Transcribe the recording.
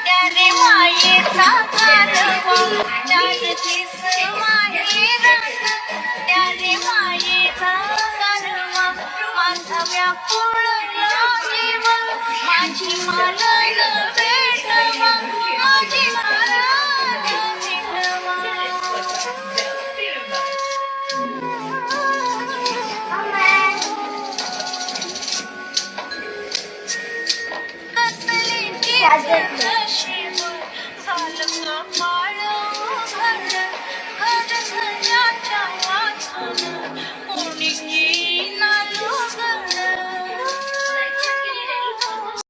त्याने मायेचा गारवा त्याचीच माहेरात त्याने मायेचा गारवा माझा व्याकुळ जीव माझी मालन भेटवा माझी मालन भेटवा कसली